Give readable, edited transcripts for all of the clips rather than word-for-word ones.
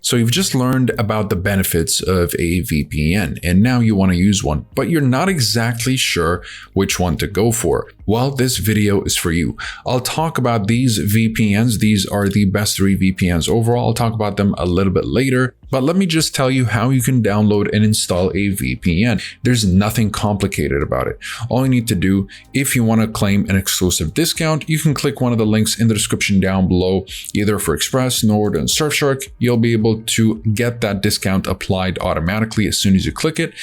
So you've just learned about the benefits of a VPN, and now you want to use one, but you're not exactly sure which one to go for. Well, this video is for you. I'll talk about these VPNs. These are the best 3 VPNs overall. I'll talk about them a little bit later, but let me just tell you how you can download and install a VPN. There's nothing complicated about it. All you need to do, if you want to claim an exclusive discount, you can click one of the links in the description down below, either for Express, Nord, and Surfshark. You'll be able to get that discount applied automatically as soon as you click it.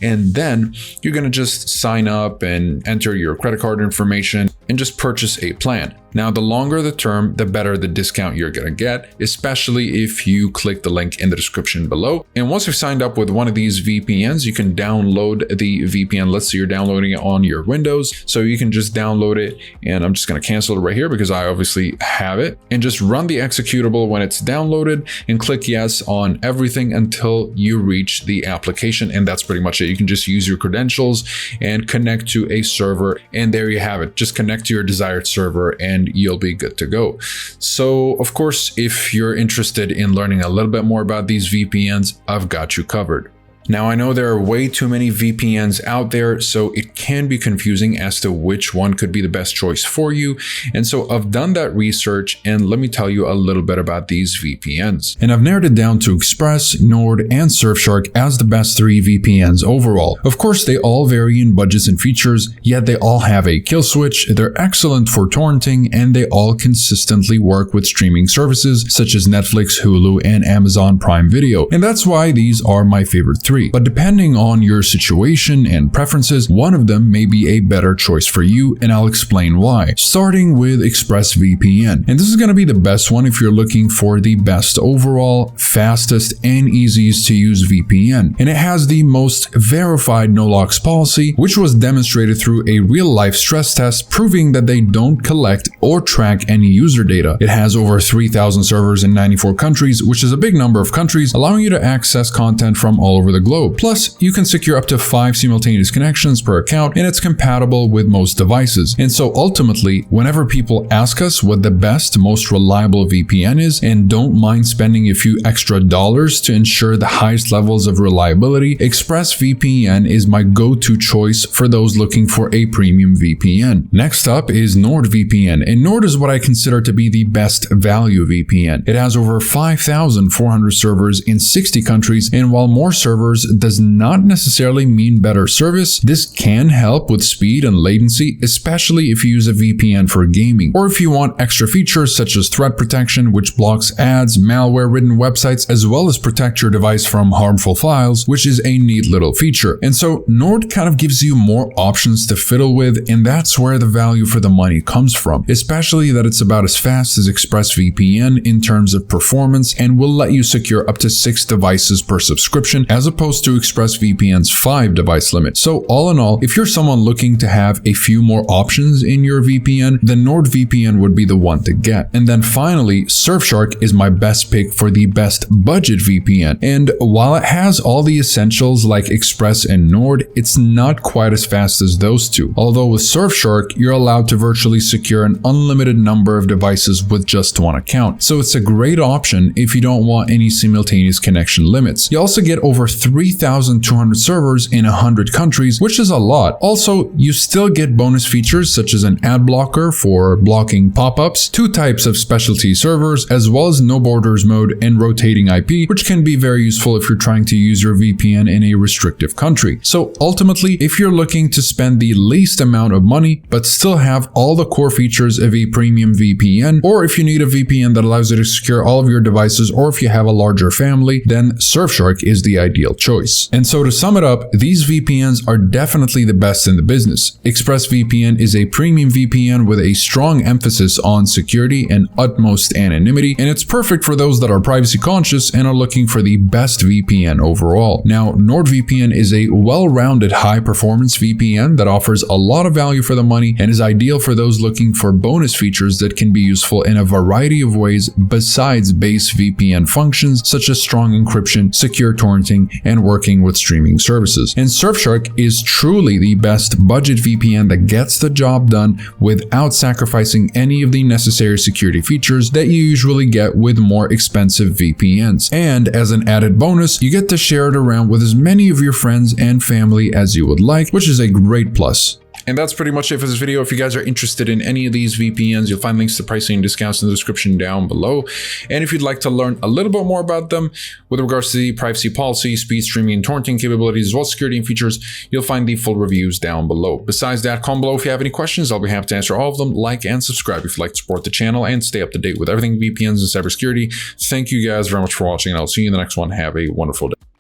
And then you're going to just sign up and enter your credit card information and just purchase a plan. Now, the longer the term, the better the discount you're going to get, especially if you click the link in the description below. And once you've signed up with one of these VPNs, you can download the VPN. Let's say you're downloading it on your Windows. So you can just download it, and I'm just going to cancel it right here because I obviously have it, and just run the executable when it's downloaded and click yes on everything until you reach the application. And that's pretty much it. You can just use your credentials and connect to a server, and there you have it. Just connect to your desired server and you'll be good to go. So of course, if you're interested in learning a little bit more about these VPNs, I've got you covered. Now, I know there are way too many VPNs out there, so it can be confusing as to which one could be the best choice for you. And so I've done that research, and let me tell you a little bit about these VPNs. And I've narrowed it down to Express, Nord, and Surfshark as the best 3 VPNs overall. Of course, they all vary in budgets and features, yet they all have a kill switch, they're excellent for torrenting, and they all consistently work with streaming services such as Netflix, Hulu, and Amazon Prime Video. And that's why these are my favorite 3. But depending on your situation and preferences, one of them may be a better choice for you, and I'll explain why. Starting with ExpressVPN. And this is going to be the best one if you're looking for the best overall, fastest, and easiest to use VPN. And it has the most verified no-locks policy, which was demonstrated through a real-life stress test, proving that they don't collect or track any user data. It has over 3,000 servers in 94 countries, which is a big number of countries, allowing you to access content from all over the globe. Plus, you can secure up to 5 simultaneous connections per account, and it's compatible with most devices. And so ultimately, whenever people ask us what the best, most reliable VPN is, and don't mind spending a few extra dollars to ensure the highest levels of reliability, ExpressVPN is my go-to choice for those looking for a premium VPN. Next up is NordVPN, and Nord is what I consider to be the best value VPN. It has over 5,400 servers in 60 countries, and while more servers does not necessarily mean better service, this can help with speed and latency, especially if you use a VPN for gaming, or if you want extra features such as threat protection, which blocks ads, malware-ridden websites, as well as protect your device from harmful files, which is a neat little feature. And so Nord kind of gives you more options to fiddle with, and that's where the value for the money comes from, especially that it's about as fast as ExpressVPN in terms of performance and will let you secure up to 6 devices per subscription, as opposed to ExpressVPN's 5 device limit. So all in all, if you're someone looking to have a few more options in your VPN, then NordVPN would be the one to get. And then finally, Surfshark is my best pick for the best budget VPN. And while it has all the essentials like Express and Nord, it's not quite as fast as those two. Although with Surfshark, you're allowed to virtually secure an unlimited number of devices with just one account. So it's a great option if you don't want any simultaneous connection limits. You also get over 3,200 servers in 100 countries, which is a lot. Also, you still get bonus features such as an ad blocker for blocking pop-ups, 2 types of specialty servers, as well as no borders mode and rotating IP, which can be very useful if you're trying to use your VPN in a restrictive country. So ultimately, if you're looking to spend the least amount of money, but still have all the core features of a premium VPN, or if you need a VPN that allows you to secure all of your devices, or if you have a larger family, then Surfshark is the ideal choice. And so to sum it up, these VPNs are definitely the best in the business. ExpressVPN is a premium VPN with a strong emphasis on security and utmost anonymity, and it's perfect for those that are privacy conscious and are looking for the best VPN overall. Now, NordVPN is a well-rounded high-performance VPN that offers a lot of value for the money and is ideal for those looking for bonus features that can be useful in a variety of ways besides base VPN functions such as strong encryption, secure torrenting, and working with streaming services. And Surfshark is truly the best budget VPN that gets the job done without sacrificing any of the necessary security features that you usually get with more expensive VPNs. And as an added bonus, you get to share it around with as many of your friends and family as you would like, which is a great plus. And that's pretty much it for this video. If you guys are interested in any of these VPNs, you'll find links to pricing and discounts in the description down below. And if you'd like to learn a little bit more about them with regards to the privacy policy, speed streaming and torrenting capabilities, as well as security and features, you'll find the full reviews down below. Besides that, comment below if you have any questions. I'll be happy to answer all of them. Like and subscribe if you'd like to support the channel and stay up to date with everything VPNs and cybersecurity. Thank you guys very much for watching, and I'll see you in the next one. Have a wonderful day.